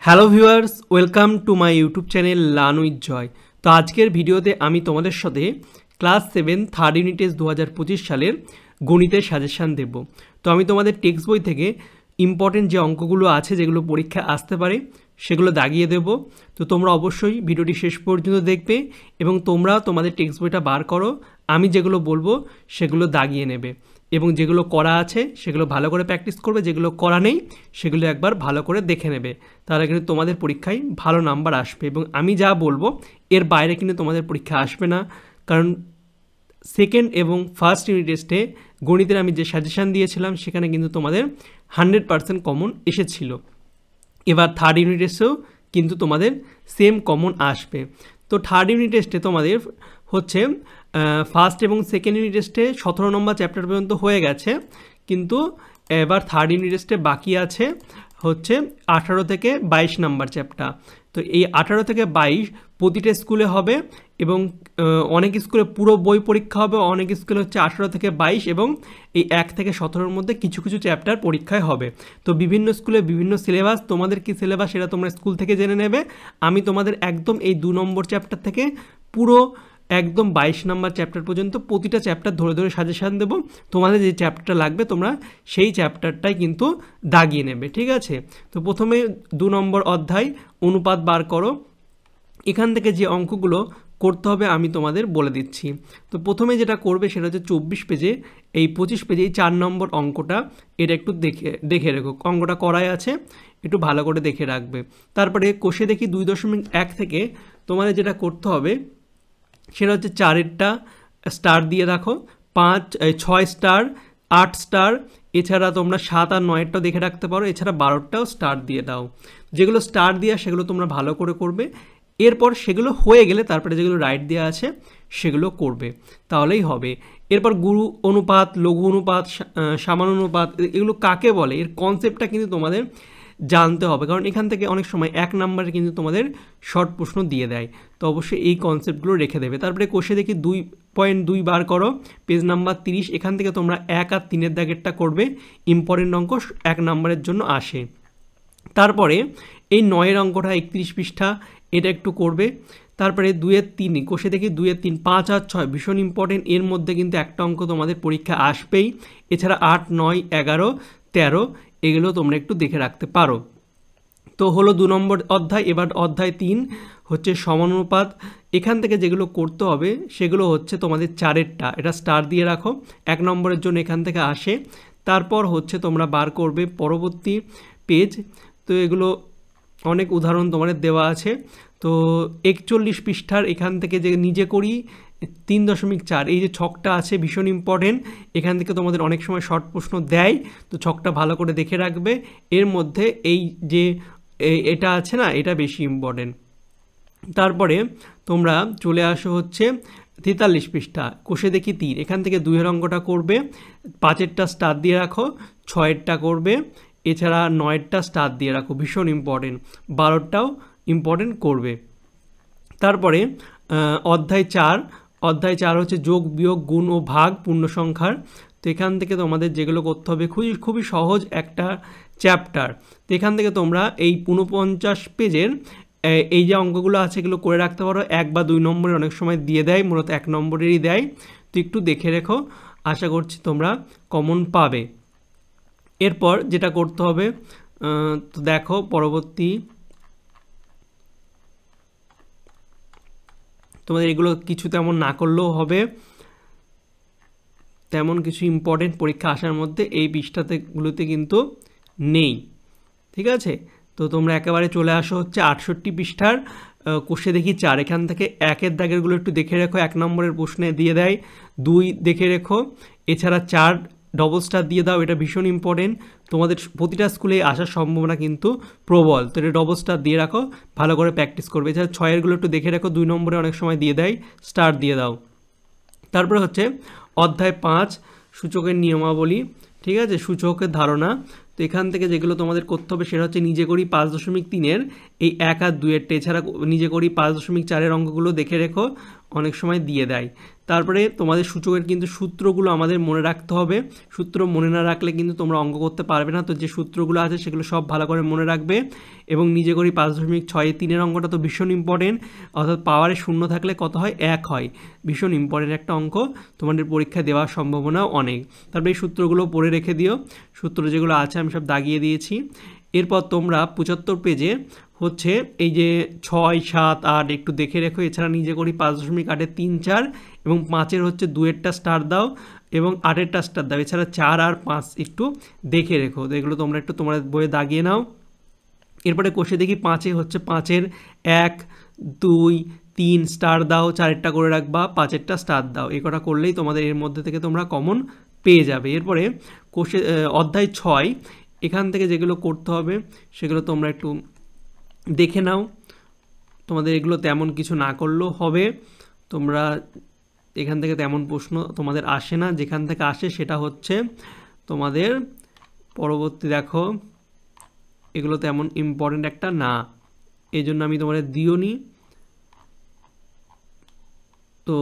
Hello viewers, welcome to my YouTube channel learn with Joy. তো আজকের ভিডিওতে আমি তোমাদের সাথে ক্লাস 7 থার্ড ইউনিট টেস্ট 2025 সালের গণিতের সাজেশান দেব। তো আমি তোমাদের টেক্সট বই থেকে ইম্পর্টেন্ট যে অঙ্কগুলো আছে যেগুলো পরীক্ষা আসতে পারে সেগুলো দাগিয়ে দেব। তো তোমরা অবশ্যই ভিডিওটি শেষ পর্যন্ত দেখবে এবং তোমরা তোমাদের টেক্সট বইটা বার করো, আমি যেগুলো বলবো সেগুলো দাগিয়ে নেবে এবং যেগুলো করা আছে সেগুলো ভালো করে প্র্যাকটিস করবে, যেগুলো করা নেই সেগুলো একবার ভালো করে দেখে নেবে। তাহলে কিন্তু তোমাদের পরীক্ষায় ভালো নাম্বার আসবে এবং আমি যা বলবো এর বাইরে কিন্তু তোমাদের পরীক্ষা আসবে না, কারণ সেকেন্ড এবং ফার্স্ট ইউনিট টেস্টে গণিতের আমি যে সাজেশান দিয়েছিলাম সেখানে কিন্তু তোমাদের 100% কমন এসেছিল। এবার থার্ড ইউনিট টেস্টেও কিন্তু তোমাদের সেম কমন আসবে। তো থার্ড ইউনিট টেস্টে তোমাদের হচ্ছে ফার্স্ট এবং সেকেন্ড ইউনিট টেস্টে 17 নম্বর চ্যাপ্টার পর্যন্ত হয়ে গেছে, কিন্তু এবার থার্ড ইউনিট টেস্টে বাকি আছে হচ্ছে 18 থেকে 22 নাম্বার চ্যাপ্টার। তো এই 18 থেকে 22 প্রতিটা স্কুলে হবে এবং অনেক স্কুলে পুরো বই পরীক্ষা হবে, অনেক স্কুলে হচ্ছে 18 থেকে 22 এবং এই 1 থেকে 17-র মধ্যে কিছু কিছু চ্যাপ্টার পরীক্ষায় হবে। তো বিভিন্ন স্কুলে বিভিন্ন সিলেবাস, তোমাদের কি সিলেবাস সেটা তোমরা স্কুল থেকে জেনে নেবে। আমি তোমাদের একদম এই 2 নম্বর চ্যাপ্টার থেকে পুরো একদম 22 নাম্বার চ্যাপ্টার পর্যন্ত প্রতিটা চ্যাপ্টার ধরে ধরে সাজেশান দেবো। তোমাদের যে চ্যাপ্টারটা লাগবে তোমরা সেই চ্যাপ্টারটাই কিন্তু দাগিয়ে নেবে, ঠিক আছে? তো প্রথমে 2 নম্বর অধ্যায় অনুপাত বার করো। এখান থেকে যে অঙ্কগুলো করতে হবে আমি তোমাদের বলে দিচ্ছি। তো প্রথমে যেটা করবে সেটা হচ্ছে 24 পেজে এই 25 পেজে এই 4 নম্বর অঙ্কটা, এটা একটু দেখে রেখো, অঙ্কটা করাই আছে, একটু ভালো করে দেখে রাখবে। তারপরে কোষে দেখি 2.1 থেকে তোমাদের যেটা করতে হবে সেটা হচ্ছে 4-এরটা স্টার দিয়ে রাখো, 6 স্টার, 8 স্টার, এছাড়া তোমরা 7 আর 9-টাও দেখে রাখতে পারো, এছাড়া 12টাও স্টার দিয়ে দাও। যেগুলো স্টার দেওয়া সেগুলো তোমরা ভালো করে করবে, এরপর সেগুলো হয়ে গেলে তারপরে যেগুলো রাইট দেওয়া আছে সেগুলো করবে, তাহলেই হবে। এরপর গুরু অনুপাত, লঘু অনুপাত, সমানুপাত এগুলো কাকে বলে এর কনসেপ্টটা কিন্তু তোমাদের জানতে হবে, কারণ এখান থেকে অনেক সময় 1 নম্বরে কিন্তু তোমাদের শর্ট প্রশ্ন দিয়ে দেয়। তো অবশ্যই এই কনসেপ্টগুলো রেখে দেবে। তারপরে কোষে দেখি 2.2 বার করো, পেজ নাম্বার 30। এখান থেকে তোমরা 1 আর 3-এর দাগেরটা করবে, ইম্পর্টেন্ট অঙ্ক 1 নম্বরের জন্য আসে। তারপরে এই 9-এর অঙ্কটা 31 পৃষ্ঠা, এটা একটু করবে। তারপরে 2-3 কোষে দেখি 2-3, 5 আর 6 ভীষণ ইম্পর্টেন্ট, এর মধ্যে কিন্তু একটা অঙ্ক তোমাদের পরীক্ষা আসবেই। এছাড়া 8, 9, 11, 13 এগুলো তোমরা একটু দেখে রাখতে পারো। তো হলো 2 নম্বর অধ্যায়। এবার অধ্যায় 3 হচ্ছে সমানুপাত। এখান থেকে যেগুলো করতে হবে সেগুলো হচ্ছে তোমাদের 4-এরটা, এটা স্টার দিয়ে রাখো, 1 নম্বরের জন্য এখান থেকে আসে। তারপর হচ্ছে তোমরা বার করবে পরবর্তী পেজ। তো এগুলো অনেক উদাহরণ তোমাদের দেওয়া আছে। তো 41 পৃষ্ঠার এখান থেকে যে নিজে করি 3.4, এই যে ছকটা আছে ভীষণ ইম্পর্টেন্ট, এখান থেকে তোমাদের অনেক সময় শর্ট প্রশ্ন দেয়, তো ছকটা ভালো করে দেখে রাখবে। এর মধ্যে এই যে এটা আছে না, এটা বেশি ইম্পর্টেন্ট। তারপরে তোমরা চলে আসো হচ্ছে 43 পৃষ্ঠা, কোষে দেখি 3, এখান থেকে 2-এর অঙ্কটা করবে, 5-এরটা স্টার দিয়ে রাখো, 6-এরটা করবে, এছাড়া 9-এরটা স্টার দিয়ে রাখো, ভীষণ ইম্পর্টেন্ট, 12টাও ইম্পর্টেন্ট করবে। তারপরে অধ্যায় 4 হচ্ছে যোগ বিয়োগ গুণ ও ভাগ পূর্ণ সংখ্যার। তো এখান থেকে তোমাদের যেগুলো করতে হবে খুবই সহজ একটা চ্যাপ্টার। তো এখান থেকে তোমরা এই 49 পেজের এই যে অঙ্কগুলো আছে এগুলো করে রাখতে পারো। 1 বা 2 নম্বরে অনেক সময় দিয়ে দেয়, মূলত 1 নম্বরেরই দেয়, তো একটু দেখে রেখো, আশা করছি তোমরা কমন পাবে। এরপর যেটা করতে হবে, তো দেখো পরবর্তী তোমাদের এগুলো কিছু তেমন না করলেও হবে, তেমন কিছু ইম্পর্টেন্ট পরীক্ষা আসার মধ্যে এই পৃষ্ঠাগুলোতে কিন্তু নেই, ঠিক আছে? তো তোমরা একেবারে চলে আসো হচ্ছে 68 পৃষ্ঠার কোষে দেখি 4, এখান থেকে 1-এর দাগেরগুলো একটু দেখে রেখো, 1 নম্বরের প্রশ্নে দিয়ে দেয়, 2 দেখে রেখো, এছাড়া 4 ডবল স্টার দিয়ে দাও, এটা ভীষণ ইম্পর্টেন্ট, তোমাদের প্রতিটা স্কুলে আসার সম্ভাবনা কিন্তু প্রবল, তো এটা ডবল স্টার দিয়ে রাখো, ভালো করে প্র্যাকটিস করবে। এছাড়া 6-এরগুলো একটু দেখে রাখো, 2 নম্বরে অনেক সময় দিয়ে দেয়, স্টার দিয়ে দাও। তারপরে হচ্ছে অধ্যায় 5 সূচকের নিয়মাবলী, ঠিক আছে, সূচকের ধারণা। তো এখান থেকে যেগুলো তোমাদের করতে হবে সেটা হচ্ছে নিজে করি 5.3-এর এই 1 আর 2-এরটা, এছাড়া নিজে করি 5.4-এর অঙ্কগুলো দেখে রেখো, অনেক সময় দিয়ে দেয়। তারপরে তোমাদের সূচকের কিন্তু সূত্রগুলো আমাদের মনে রাখতে হবে। সূত্র মনে না রাখলে কিন্তু তোমরা অঙ্ক করতে পারবে না। তো যে সূত্রগুলো আছে সেগুলো সব ভালো করে মনে রাখবে। এবং নিজে করি 5.6 অঙ্কটা তো ভীষণ ইম্পর্টেন্ট, অর্থাৎ পাওয়ারে শূন্য থাকলে কত হয়, 1 হয়। ভীষণ ইম্পর্টেন্ট একটা অঙ্ক, তোমাদের পরীক্ষায় দেওয়ার সম্ভাবনাও অনেক। তারপরে এই সূত্রগুলো পড়ে রেখে দিও। সূত্র যেগুলো আছে আমি সব দাগিয়ে দিয়েছি। এরপর তোমরা 75 পেজে হচ্ছে এই যে 6, 7, 8 একটু দেখে রেখো। এছাড়া নিজে করি 5.8-এর 3, 4 এবং 5-এর হচ্ছে 2-এরটা স্টার দাও এবং 8-এরটা স্টার দাও। এছাড়া 4 আর 5 একটু দেখে রেখো। তো এগুলো তোমরা একটু তোমার বইয়ে দাগিয়ে নাও। এরপরে কষে দেখি 5-এ হচ্ছে 5-এর 1, 2, 3 স্টার দাও, 4-এরটা করে রাখবা, 5-এরটা স্টার দাও। এই কটা করলেই তোমাদের এর মধ্যে থেকে তোমরা কমন পেয়ে যাবে। এরপরে কোষে অধ্যায় 6 এখান থেকে যেগুলো করতে হবে সেগুলো তোমরা একটু দেখে নাও। তোমাদের এগুলো তেমন কিছু না করলেও হবে। তোমরা এখান থেকে তেমন প্রশ্ন তোমাদের আসে না। যেখান থেকে আসে সেটা হচ্ছে তোমাদের পরবর্তী, দেখো এগুলো তেমন ইম্পর্টেন্ট একটা না, এই জন্য আমি তোমাদের দিওনি। তো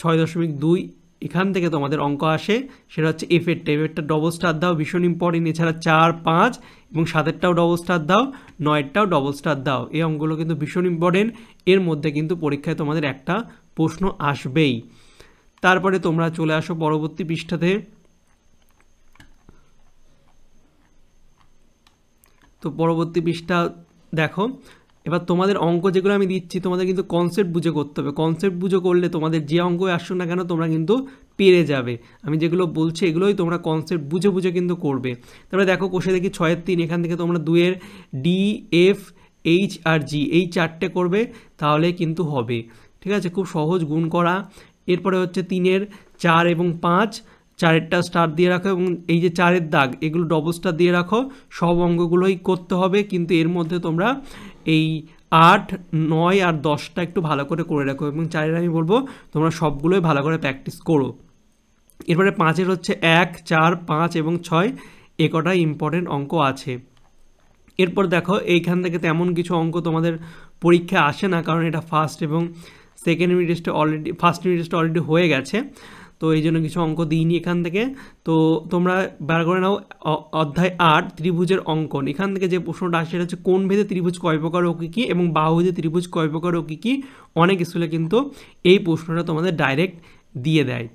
6.2 এখান থেকে তোমাদের অঙ্ক আসে, সেটা হচ্ছে এফেরটা ডবল স্টার দাও, ভীষণ ইম্পর্টেন্ট। এছাড়া 4, 5 এবং 7-এরটাও ডবল স্টার দাও, 9-এরটাও ডবল স্টার দাও। এই অঙ্কগুলো কিন্তু ভীষণ ইম্পর্টেন্ট। এর মধ্যে কিন্তু পরীক্ষায় তোমাদের একটা প্রশ্ন আসবেই। তারপরে তোমরা চলে আসো পরবর্তী পৃষ্ঠাতে। তো পরবর্তী পৃষ্ঠা দেখো। এবার তোমাদের অঙ্ক যেগুলো আমি দিচ্ছি তোমাদের কিন্তু কনসেপ্ট বুঝে করতে হবে। কনসেপ্ট বুঝে করলে তোমাদের যে অঙ্কই আসছো না কেন তোমরা কিন্তু পেরে যাবে। আমি যেগুলো বলছি এগুলোই তোমরা কনসেপ্ট বুঝে বুঝে কিন্তু করবে। তারপরে দেখো কোষে দেখি 6-এর 3, এখান থেকে তোমরা 2-এর ডি, এফ, এইচ আর জি এই 4টে করবে, তাহলে কিন্তু হবে। ঠিক আছে, খুব সহজ গুণ করা। এরপরে হচ্ছে 3-এর 4 এবং 5, 4-এরটা স্টার দিয়ে রাখো এবং এই যে 4-এর দাগ এগুলো ডবল স্টার দিয়ে রাখো। সব অঙ্কগুলোই করতে হবে, কিন্তু এর মধ্যে তোমরা এই 8, 9 আর 10টা একটু ভালো করে রাখো এবং 4-এর আমি বলবো তোমরা সবগুলোই ভালো করে প্র্যাকটিস করো। এরপরে 5-এর হচ্ছে 1, 4, 5 এবং 6 এ কটা ইম্পর্টেন্ট অঙ্ক আছে। এরপর দেখো এইখান থেকে তেমন কিছু অঙ্ক তোমাদের পরীক্ষায় আসে না, কারণ এটা ফার্স্ট এবং সেকেন্ড ইউনিট টেস্টে অলরেডি, ফার্স্ট ইউনিট টেস্টে অলরেডি হয়ে গেছে। তো এই জন্য কিছু অঙ্ক দিইনি এখান থেকে। তো তোমরা বার করে নাও অধ্যায় 8 ত্রিভুজের অঙ্কন। এখান থেকে যে প্রশ্নটা আসে সেটা হচ্ছে কোন ভেদে ত্রিভুজ কয় প্রকার ও কী কী এবং বাহুভেদে ত্রিভুজ কয় প্রকার ও কী কী। অনেক স্কুলে কিন্তু এই প্রশ্নটা তোমাদের ডাইরেক্ট দিয়ে দেয়।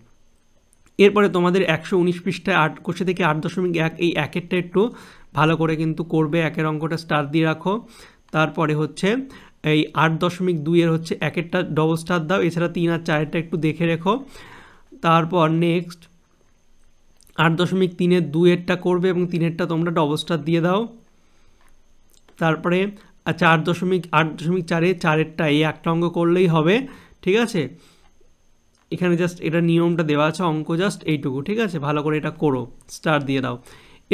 এরপরে তোমাদের 119 পৃষ্ঠায় 8 কোষে থেকে 8.1 এই 1-এরটা একটু ভালো করে কিন্তু করবে। 1-এর অঙ্কটা স্টার দিয়ে রাখো। তারপরে হচ্ছে এই 8.2-এর হচ্ছে 1-এরটা ডবল স্টার দাও। এছাড়া 3 আর 4-এরটা একটু দেখে রেখো। তারপর নেক্সট 8.3-এর 2-এরটা করবে এবং 3-এরটা তোমরা ডবল স্টার দিয়ে দাও। তারপরে 8.4-এ 4-এরটা এই একটা অঙ্ক করলেই হবে। ঠিক আছে, এখানে জাস্ট এটা নিয়মটা দেওয়া আছে, অঙ্ক জাস্ট এইটুকু। ঠিক আছে, ভালো করে এটা করো, স্টার দিয়ে দাও।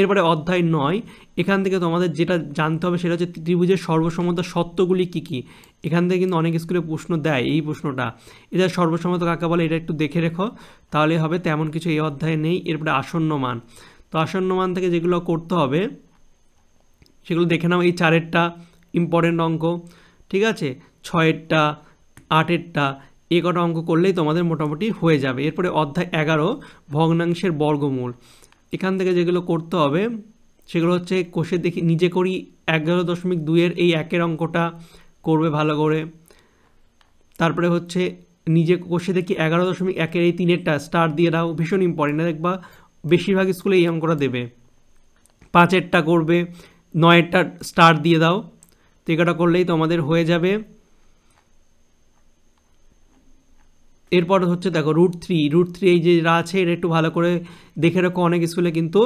এরপরে অধ্যায় 9 এখান থেকে তোমাদের যেটা জানতে হবে সেটা হচ্ছে ত্রিভুজের সর্বসমতার শর্তগুলি কী কী। এখান থেকে কিন্তু অনেক স্কুলে প্রশ্ন দেয় এই প্রশ্নটা। এটা সর্বসমতা কাকে বলে এটা একটু দেখে রেখো, তাহলে হবে। তেমন কিছু এই অধ্যায়ে নেই। এরপরে আসন্ন মান। তো আসন্ন মান থেকে যেগুলো করতে হবে সেগুলো দেখে নাও। এই 4-এরটা ইম্পর্টেন্ট অঙ্ক। ঠিক আছে, 6-এরটা, 8-এরটা এ কটা অঙ্ক করলেই তোমাদের মোটামুটি হয়ে যাবে। এরপরে অধ্যায় 11 ভগ্নাংশের বর্গমূল। এখান থেকে যেগুলো করতে হবে সেগুলো হচ্ছে কোষে দেখি নিজে করি 11.2-এর এই 1-এর অঙ্কটা করবে ভালো করে। তারপরে হচ্ছে নিজে কোষে দেখি 11.1-এর এই 3-এরটা স্টার দিয়ে দাও, ভীষণ ইম্পর্টেন্ট। দেখবা বেশিরভাগ স্কুলে এই অঙ্কটা দেবে। 5-এরটা করবে, 9-এরটা স্টার দিয়ে দাও। তো এটা করলেই তোমাদের হয়ে যাবে। এরপর হচ্ছে দেখো √3 এই যে আছে এটা একটু ভালো করে দেখে রাখো। অনেক স্কুলে কিন্তু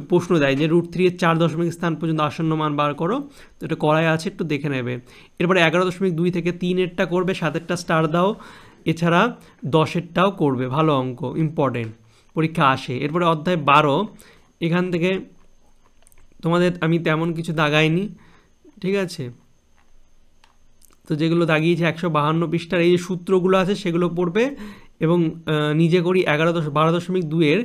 প্রশ্ন দেয় যে √3-এর 4 দশমিক স্থান পর্যন্ত আসন্ন মান বার করো। তো এটা করাই আছে, একটু দেখে নেবে। এরপরে 11.2 থেকে 3-এরটা করবে, 7-এরটা স্টার দাও। এছাড়া 10-এরটাও করবে, ভালো অঙ্ক, ইম্পর্টেন্ট, পরীক্ষা আসে। এরপরে অধ্যায় 12 এখান থেকে তোমাদের আমি তেমন কিছু দাগাইনি। ঠিক আছে, তো যেগুলো দাগিয়েছে 152 পৃষ্ঠার এই যে সূত্রগুলো আছে সেগুলো পড়বে এবং নিজে করি 12.2-এর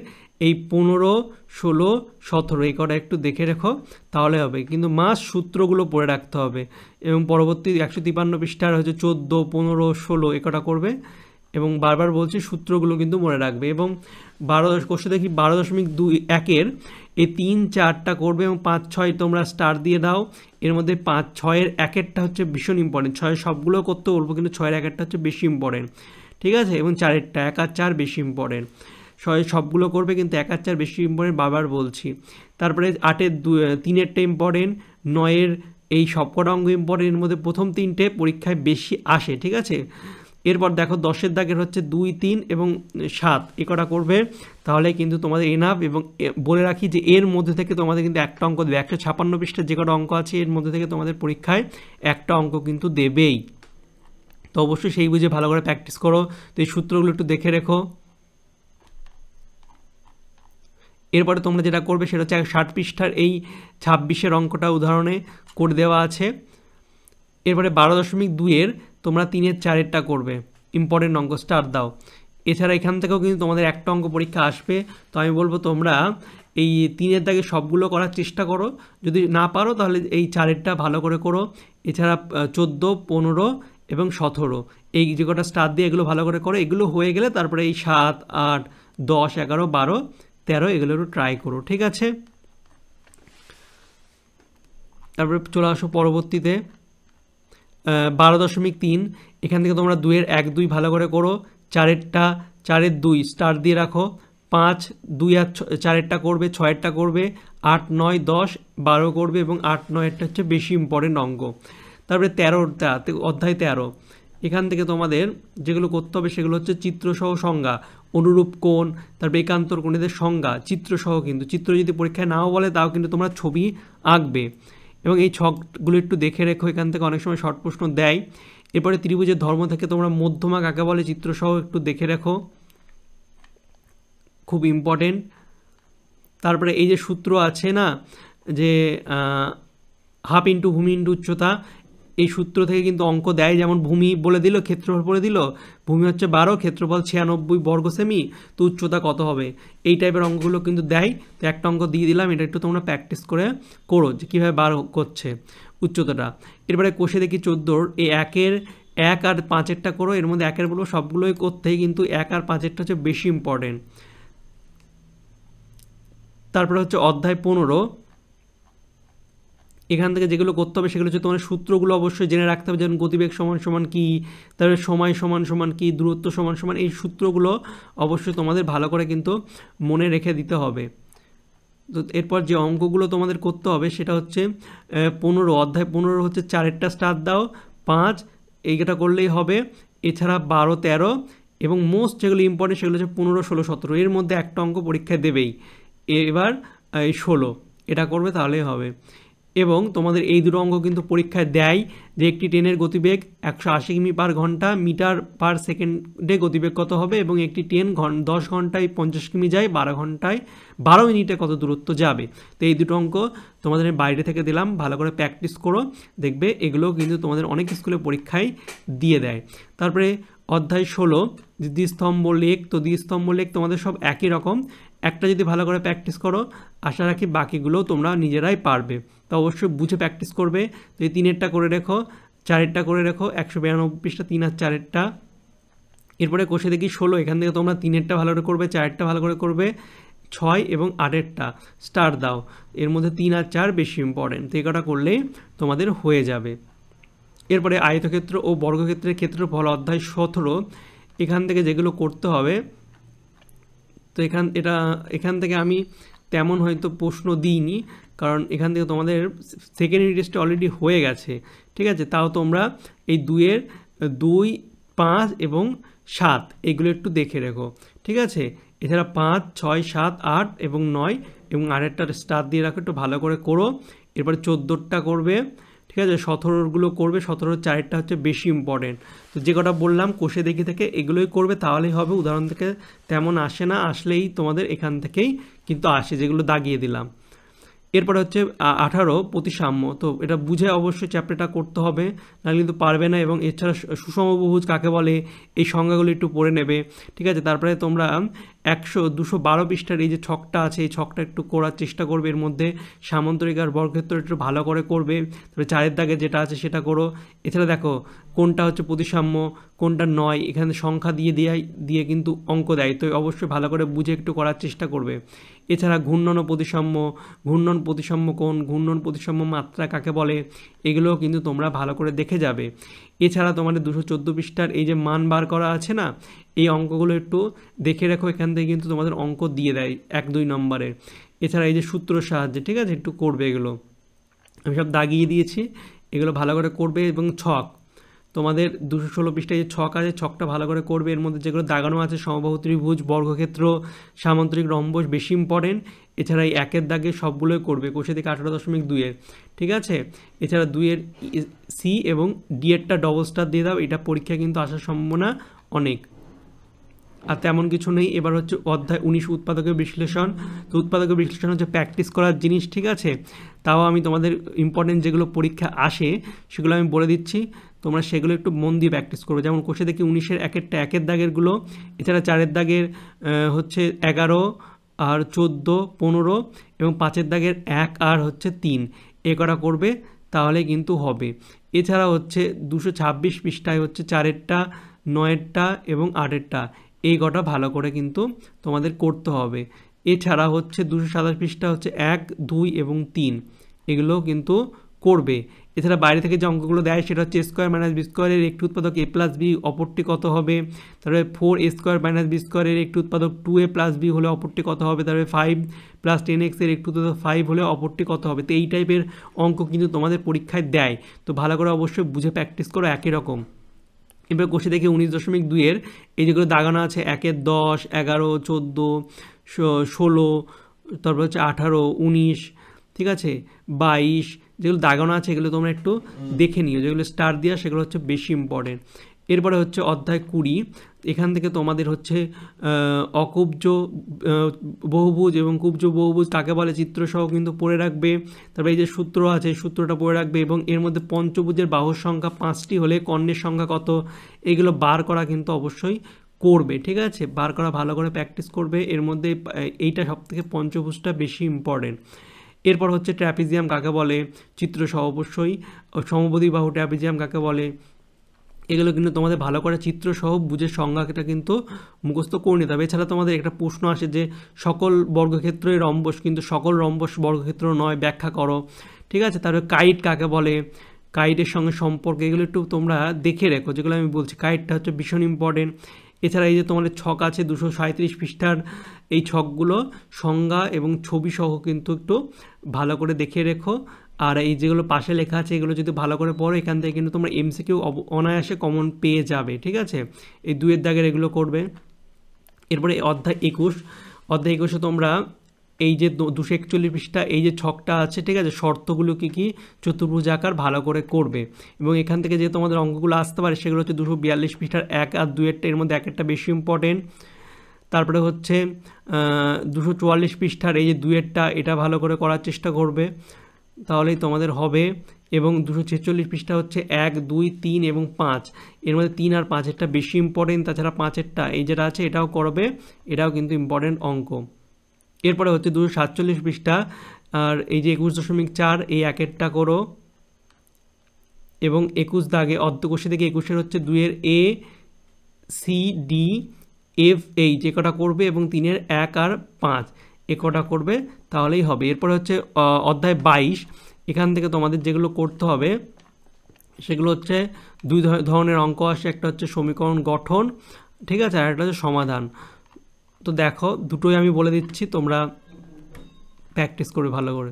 এই 15, 16, 17 এই কটা একটু দেখে রেখো, তাহলে হবে। কিন্তু মাস সূত্রগুলো পড়ে রাখতে হবে। এবং পরবর্তী 153 পৃষ্ঠার হচ্ছে 14, 15, 16 এ কটা করবে এবং বারবার বলছি সূত্রগুলো কিন্তু মনে রাখবে। এবং কোষে দেখি 12.2 এই 3, 4টা করবে এবং 5, 6 তোমরা স্টার দিয়ে দাও। এর মধ্যে 5, 6-এর একেরটা হচ্ছে ভীষণ ইম্পর্টেন্ট। 6-এর সবগুলো করতে বলবো কিন্তু 6-এর একেরটা হচ্ছে বেশি ইম্পর্টেন্ট, ঠিক আছে। এবং 4-এরটা 1 আর 4 বেশি ইম্পর্টেন্ট। 6-এর সবগুলো করবে কিন্তু 1 আর 4 বেশি ইম্পর্টেন্ট, বারবার বলছি। তারপরে 8-এর 3-এরটা ইম্পর্টেন্ট, 9-এর এই সবকটা অঙ্ক ইম্পর্টেন্ট। এর মধ্যে প্রথম 3টে পরীক্ষায় বেশি আসে, ঠিক আছে। এরপর দেখো 10-এর দাগের হচ্ছে 2, 3 এবং 7 এ কটা করবে, তাহলে কিন্তু তোমাদের এনাফ। এবং বলে রাখি যে এর মধ্যে থেকে তোমাদের কিন্তু একটা অঙ্ক দেবে। 156 পৃষ্ঠার যে কটা অঙ্ক আছে এর মধ্যে থেকে তোমাদের পরীক্ষায় একটা অঙ্ক কিন্তু দেবেই। তো অবশ্যই সেই বুঝে ভালো করে প্র্যাকটিস করো। তো এই সূত্রগুলো একটু দেখে রেখো। এরপরে তোমরা যেটা করবে সেটা হচ্ছে 60 পৃষ্ঠার এই 26-এর অঙ্কটা উদাহরণে করে দেওয়া আছে। এরপরে 12.2-এর তোমরা 3-এর 4-এরটা করবে, ইম্পর্টেন্ট অঙ্ক, স্টার দাও। এছাড়া এখান থেকেও কিন্তু তোমাদের একটা অঙ্ক পরীক্ষা আসবে। তো আমি বলবো তোমরা এই 3-এর দাগে সবগুলো করার চেষ্টা করো, যদি না পারো তাহলে এই 4-এরটা ভালো করে করো। এছাড়া 14, 15 এবং 17 এই যে কটা স্টার দিয়ে এগুলো ভালো করে করো। এগুলো হয়ে গেলে তারপরে এই 7, 8, 10, 11, 12, 13 এগুলো একটু ট্রাই করো, ঠিক আছে। তারপরে চলে আসো পরবর্তীতে 12.3। এখান থেকে তোমরা 2-এর 1, 2 ভালো করে করো। 4-এরটা 4-এর 2 স্টার দিয়ে রাখো। 5, 2 আর 4-এরটা করবে, 6-এরটা করবে, 8, 9, 10, 12 করবে এবং 8, 9-এরটা হচ্ছে বেশি ইম্পর্টেন্ট অঙ্ক। তারপরে 13টা অধ্যায় 13, এখান থেকে তোমাদের যেগুলো করতে হবে সেগুলো হচ্ছে চিত্রসহ সংজ্ঞা, অনুরূপ কোণ, তারপরে একান্তর কোণেদের সংজ্ঞা, চিত্রসহ। কিন্তু চিত্র যদি পরীক্ষায় নাও বলে তাও কিন্তু তোমরা ছবি আঁকবে। এবং এই ছকগুলো একটু দেখে রেখো, এখান থেকে অনেক সময় শর্ট প্রশ্ন দেয়। এরপরে ত্রিভুজের ধর্ম থেকে তোমরা মধ্যমা কাকে বলে চিত্রসহ একটু দেখে রেখো, খুব ইম্পর্টেন্ট। তারপরে এই যে সূত্র আছে না, যে হাফ ইন্টু ভূমি ইন্টু উচ্চতা, এই সূত্র থেকে কিন্তু অঙ্ক দেয়। যেমন ভূমি বলে দিল, ক্ষেত্রফল বলে দিল, ভূমি হচ্ছে 12, ক্ষেত্রফল 96 বর্গ সেমি, তো উচ্চতা কত হবে, এই টাইপের অঙ্কগুলো কিন্তু দেয়। তো একটা অঙ্ক দিয়ে দিলাম, এটা একটু তোমরা প্র্যাকটিস করে করো যে কীভাবে বার করছে উচ্চতাটা। এরপরে কোষে দেখি 14 এই 1-এর 1 আর 5-এরটা করো। এর মধ্যে 1-এর বলবো সবগুলোই করতেই, কিন্তু 1 আর 5-এরটা হচ্ছে বেশি ইম্পর্টেন্ট। তারপরে হচ্ছে অধ্যায় 15, এখান থেকে যেগুলো করতে হবে সেগুলো হচ্ছে তোমার সূত্রগুলো অবশ্যই জেনে রাখতে হবে। যেমন গতিবেগ সমান সমান কী, তারপরে সময় সমান সমান কী, দূরত্ব সমান সমান, এই সূত্রগুলো অবশ্যই তোমাদের ভালো করে কিন্তু মনে রেখে দিতে হবে। তো এরপর যে অঙ্কগুলো তোমাদের করতে হবে সেটা হচ্ছে 15, অধ্যায় 15 হচ্ছে 4-এরটা স্টার দাও, 5 এইটা করলেই হবে। এছাড়া 12, 13 এবং মোস্ট যেগুলো ইম্পর্টেন্ট সেগুলো হচ্ছে 15, 16, 17, এর মধ্যে একটা অঙ্ক পরীক্ষায় দেবেই। এবার এই 16 এটা করবে তাহলেই হবে। এবং তোমাদের এই দুটো অঙ্ক কিন্তু পরীক্ষায় দেয়, যে একটি ট্রেনের গতিবেগ 180 কিমি পার ঘন্টা, মিটার পার সেকেন্ডে গতিবেগ কত হবে, এবং একটি ট্রেন 10 ঘন্টায় 50 কিমি যায়, 12 মিনিটে কত দূরত্ব যাবে। তো এই দুটো অঙ্ক তোমাদের বাইরে থেকে দিলাম, ভালো করে প্র্যাকটিস করো, দেখবে এগুলো কিন্তু তোমাদের অনেক স্কুলে পরীক্ষায় দিয়ে দেয়। তারপরে অধ্যায় 16 দ্বিস্তম্ভ লেখ, তো দ্বিস্তম্ভ লেখ তোমাদের সব একই রকম, একটা যদি ভালো করে প্র্যাকটিস করো আশা রাখি বাকিগুলোও তোমরা নিজেরাই পারবে। তো অবশ্যই বুঝে প্র্যাকটিস করবে। তো এই 3-এরটা করে রেখো, 4-এরটা করে রেখো, 192 পৃষ্ঠা 3 আর 4-এরটা। এরপরে কোষে দেখি 16, এখান থেকে তোমরা 3-এরটা ভালো করে করবে, 4-এরটা ভালো করে করবে, 6 এবং 8-এরটা স্টার দাও। এর মধ্যে 3 আর 4 বেশি ইম্পর্টেন্ট, তো এই কটা করলেই তোমাদের হয়ে যাবে। এরপরে আয়তক্ষেত্র ও বর্গক্ষেত্রের ক্ষেত্রফল অধ্যায় 17, এখান থেকে যেগুলো করতে হবে, তো এখান থেকে আমি তেমন হয়তো প্রশ্ন দিইনি, কারণ এখান থেকে তোমাদের সেকেন্ড ইউনিট টেস্টে অলরেডি হয়ে গেছে, ঠিক আছে। তাও তোমরা এই 2-এর 2, 5 এবং 7 এগুলো একটু দেখে রেখো, ঠিক আছে। এছাড়া 5, 6, 7, 8 এবং 9 এবং 8-এরটা স্টার দিয়ে রাখো, একটু ভালো করে করো। এরপরে 14টা করবে, ঠিক আছে। 17গুলো করবে, 17-র 4-এরটা হচ্ছে বেশি ইম্পর্টেন্ট। তো যে কটা বললাম কোষে দেখি থেকে এগুলোই করবে, তাহলেই হবে। উদাহরণ থেকে তেমন আসে না, আসলেই তোমাদের এখান থেকেই কিন্তু আসে, যেগুলো দাগিয়ে দিলাম। এরপরে হচ্ছে 18 প্রতিসাম্য, তো এটা বুঝে অবশ্যই চ্যাপ্টারটা করতে হবে, নাহলে কিন্তু পারবে না। এবং এছাড়া সুষমবাহুজ কাকে বলে এই সংজ্ঞাগুলো একটু পড়ে নেবে, ঠিক আছে। তারপরে তোমরা 212 পৃষ্ঠার এই যে ছকটা আছে এই ছকটা একটু করার চেষ্টা করবে, এর মধ্যে সামান্তরিক আর বর্গক্ষেত্র একটু ভালো করে করবে। তারপরে 4-এর দাগে যেটা আছে সেটা করো। এছাড়া দেখো কোনটা হচ্ছে প্রতিসাম্য কোনটা নয়, এখানে সংখ্যা দিয়ে কিন্তু অঙ্ক দেয়, তো অবশ্যই ভালো করে বুঝে একটু করার চেষ্টা করবে। এছাড়া ঘূর্ণন ও প্রতিসাম্য, ঘূর্ণন প্রতিসাম্য কোণ, ঘূর্ণন প্রতিসাম্য মাত্রা কাকে বলে, এগুলোও কিন্তু তোমরা ভালো করে দেখে যাবে। এছাড়া তোমাদের 214 পৃষ্ঠার এই যে মান বার করা আছে না, এই অঙ্কগুলো একটু দেখে রাখো, এখান থেকে কিন্তু তোমাদের অঙ্ক দিয়ে দেয় 1-2 নম্বরের। এছাড়া এই যে সূত্রের সাহায্যে, ঠিক আছে, একটু করবে এগুলো, আমি সব দাগিয়ে দিয়েছি, এগুলো ভালো করে করবে। এবং ছক, তোমাদের 216 পৃষ্ঠায় যে ছক আছে, ছকটা ভালো করে করবে। এর মধ্যে যেগুলো দাগানো আছে সমবাহু ত্রিভুজ, বর্গক্ষেত্র, সামান্তরিক রম্বস বেশি ইম্পর্টেন্ট। এছাড়া এই 1-এর দাগে সবগুলোই করবে, কোষে থেকে 18.2-এর, ঠিক আছে। এছাড়া 2-এর সি এবং ডি এরটা ডবল স্টার দিয়ে দাও, এটা পরীক্ষা কিন্তু আসার সম্ভাবনা অনেক। আর তেমন কিছু নেই। এবার হচ্ছে অধ্যায় 19 উৎপাদকের বিশ্লেষণ। তো উৎপাদকের বিশ্লেষণ হচ্ছে প্র্যাকটিস করার জিনিস, ঠিক আছে। তাও আমি তোমাদের ইম্পর্টেন্ট যেগুলো পরীক্ষা আসে সেগুলো আমি বলে দিচ্ছি, তোমরা সেগুলো একটু মন দিয়ে প্র্যাকটিস করবে। যেমন কোষে দেখি 19-এর 1-এর দাগেরগুলো, এছাড়া 4-এর দাগের হচ্ছে 11 আর 14, 15 এবং 5-এর দাগের 1 আর হচ্ছে 3, এ করা করবে, তাহলে কিন্তু হবে। এছাড়া হচ্ছে 226 পৃষ্ঠায় হচ্ছে 4-এরটা, 9-এরটা এবং 8-এরটা, এই কটা ভালো করে কিন্তু তোমাদের করতে হবে। এছাড়া হচ্ছে 227 পৃষ্ঠা হচ্ছে 1, 2 এবং 3, এগুলোও কিন্তু করবে। এছাড়া বাইরে থেকে যে অঙ্কগুলো দেয় সেটা হচ্ছে স্কোয়ার মাইনাস বি স্কোয়ারের একটি উৎপাদক a প্লাস বি, অপরটি কত হবে। তারপরে 4a স্কোয়ার মাইনাস বি স্কোয়ারের একটি উৎপাদক 2a প্লাস বি হলে অপরটি কত হবে। তারপরে 5 প্লাস 10x এর একটি উৎপাদক 5 হলে অপরটি কত হবে। তো এই টাইপের অঙ্ক কিন্তু তোমাদের পরীক্ষায় দেয়, তো ভালো করে অবশ্যই বুঝে প্র্যাকটিস করো একই রকম। এবার কোষে দেখি 19.2-এর এই যেগুলো দাগানো আছে 1-এর 10, 11, 14, 16, তারপর হচ্ছে 18, 19, ঠিক আছে, 22, যেগুলো দাগানো আছে এগুলো তোমরা একটু দেখে নিও, যেগুলো স্টার দেওয়া সেগুলো হচ্ছে বেশি ইম্পর্টেন্ট। এরপরে হচ্ছে অধ্যায় 20, এখান থেকে তোমাদের হচ্ছে অকুব্জ বহুভুজ এবং কুব্জ বহুভুজ কাকে বলে চিত্রসহ কিন্তু পড়ে রাখবে। তারপরে এই যে সূত্র আছে সূত্রটা পড়ে রাখবে, এবং এর মধ্যে পঞ্চভুজের বাহুর সংখ্যা 5টি হলে কর্ণের সংখ্যা কত, এগুলো বার করা কিন্তু অবশ্যই করবে, ঠিক আছে, বার করা ভালো করে প্র্যাকটিস করবে। এর মধ্যে এইটা সবথেকে পঞ্চভুজটা বেশি ইম্পর্টেন্ট। এরপর হচ্ছে ট্র্যাপিজিয়াম কাকে বলে, চিত্রসহ অবশ্যই, সমবাহু বাহু ট্র্যাপিজিয়াম কাকে বলে, এগুলো কিন্তু তোমাদের ভালো করে চিত্রসহ বুঝে সংজ্ঞাটা কিন্তু মুখস্থ করে নিতে হবে। এছাড়া তোমাদের একটা প্রশ্ন আসে যে সকল বর্গক্ষেত্রই রম্বস, কিন্তু সকল রম্বস বর্গক্ষেত্র নয়, ব্যাখ্যা করো, ঠিক আছে। তারপরে কাইট কাকে বলে, কাইটের সঙ্গে সম্পর্ক, এগুলো একটু তোমরা দেখে রেখো, যেগুলো আমি বলছি কাইটটা হচ্ছে ভীষণ ইম্পর্টেন্ট। এছাড়া এই যে তোমাদের ছক আছে 237 পৃষ্ঠার, এই ছকগুলো সংজ্ঞা এবং ছবি সহ কিন্তু একটু ভালো করে দেখে রেখো। আর এই যেগুলো পাশে লেখা আছে এগুলো যদি ভালো করে পড়ো, এখান থেকে কিন্তু তোমরা এমসিকিউ অনায়াসে কমন পেয়ে যাবে, ঠিক আছে। এই 2-এর দাগের এগুলো করবে। এরপরে অধ্যায় 21, তোমরা এই যে 241 পৃষ্ঠা এই যে ছকটা আছে, ঠিক আছে, শর্তগুলো কী চতুর্ভুজ আকার ভালো করে করবে। এবং এখান থেকে যে তোমাদের অঙ্কগুলো আসতে পারে সেগুলো হচ্ছে 242 পৃষ্ঠার 1 আর 2-এরটা, এর মধ্যে 1-এরটা বেশি ইম্পর্টেন্ট। তারপরে হচ্ছে 244 পৃষ্ঠার এই যে 2-এরটা, এটা ভালো করে করার চেষ্টা করবে, তাহলেই তোমাদের হবে। এবং 246 পৃষ্ঠা হচ্ছে 1, 2, 3 এবং 5, এর মধ্যে 3 আর 5-এরটা বেশি ইম্পর্টেন্ট। তাছাড়া 5-এরটা এই যেটা আছে এটাও করবে, এটাও কিন্তু ইম্পর্টেন্ট অঙ্ক। এরপরে হচ্ছে 247 পৃষ্ঠা আর এই যে 21.4 এই 1-এরটা করো। এবং 21 দাগে অর্ধকোষে থেকে 21-এর হচ্ছে 2-এর A, C, D, F, এই যে কটা করবে, এবং 3-এর 1 আর 5 এ কটা করবে, তাহলেই হবে। এরপরে হচ্ছে অধ্যায় 22, এখান থেকে তোমাদের যেগুলো করতে হবে সেগুলো হচ্ছে 2 ধরনের অঙ্ক আসে, একটা হচ্ছে সমীকরণ গঠন, ঠিক আছে, আর একটা হচ্ছে সমাধান। তো দেখো দুটোই আমি বলে দিচ্ছি, তোমরা প্র্যাকটিস করবে ভালো করে।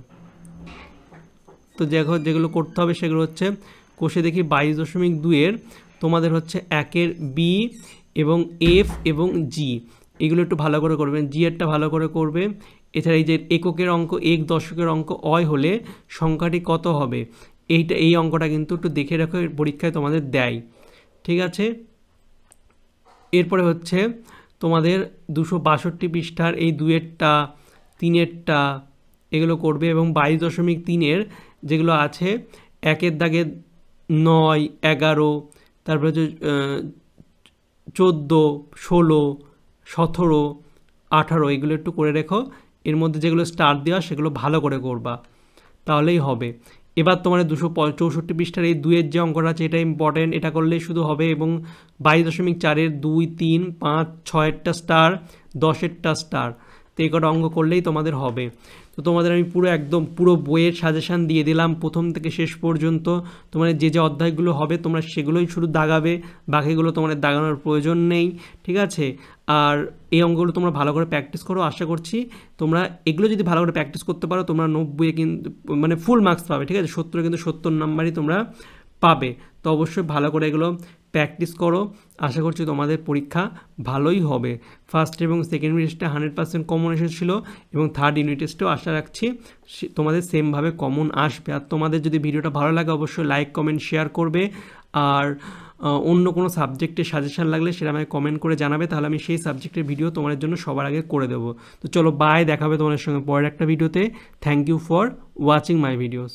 তো দেখো যেগুলো করতে হবে সেগুলো হচ্ছে কোষে দেখি 22.2-এর তোমাদের হচ্ছে 1-এর বি এবং এফ এবং জি, এগুলো একটু ভালো করে করবেন, জি এরটা ভালো করে করবে। এছাড়া এই যে এককের অঙ্ক 1, দশকের অঙ্ক অয় হলে সংখ্যাটি কত হবে, এই অঙ্কটা কিন্তু একটু দেখে রাখো, পরীক্ষায় তোমাদের দেয়, ঠিক আছে। এরপরে হচ্ছে তোমাদের 262 পৃষ্ঠার এই 2-এরটা, 3-এরটা এগুলো করবে। এবং 22.3-এর যেগুলো আছে 1-এর দাগে 9, 11, তারপরে হচ্ছে 14, 16, 17, 18 এগুলো একটু করে রেখো। এর মধ্যে যেগুলো স্টার দেওয়া সেগুলো ভালো করে করবা, তাহলেই হবে। এবার তোমাদের 264 পৃষ্ঠার এই 2-এর যে অঙ্কটা আছে এটা ইম্পর্টেন্ট, এটা করলেই শুধু হবে। এবং 22.4-এর 2, 3, 5, 6-এরটা স্টার, 10-এরটা স্টার, তো এই কটা অঙ্ক করলেই তোমাদের হবে। তো তোমাদের আমি পুরো বইয়ের সাজেশান দিয়ে দিলাম প্রথম থেকে শেষ পর্যন্ত। তোমাদের যে যে অধ্যায়গুলো হবে তোমরা সেগুলোই শুধু দাগাবে, বাকিগুলো তোমাদের দাগানোর প্রয়োজন নেই, ঠিক আছে? আর এই অঙ্কগুলো তোমরা ভালো করে প্র্যাকটিস করো। আশা করছি তোমরা এগুলো যদি ভালো করে প্র্যাকটিস করতে পারো তোমরা 90-এ কিন্তু মানে ফুল মার্কস পাবে, ঠিক আছে? 70-এ কিন্তু 70 নাম্বারই তোমরা পাবে। তো অবশ্যই ভালো করে এগুলো প্র্যাকটিস করো। আশা করছি তোমাদের পরীক্ষা ভালোই হবে। ফার্স্ট এবং সেকেন্ড ইউনিট টেস্টে 100% কমন এসেছিলো এবং থার্ড ইউনিট টেস্টেও আশা রাখছি তোমাদের সেমভাবে কমন আসবে। আর তোমাদের যদি ভিডিওটা ভালো লাগে অবশ্যই লাইক, কমেন্ট, শেয়ার করবে। আর অন্য কোনো সাবজেক্টের সাজেশান লাগলে সেটা আমাকে কমেন্ট করে জানাবে, তাহলে আমি সেই সাবজেক্টের ভিডিও তোমাদের জন্য সবার আগে করে দেবো। তো চলো বাই, দেখাবে তোমাদের সঙ্গে পরের একটা ভিডিওতে। Thank you for watching my videos.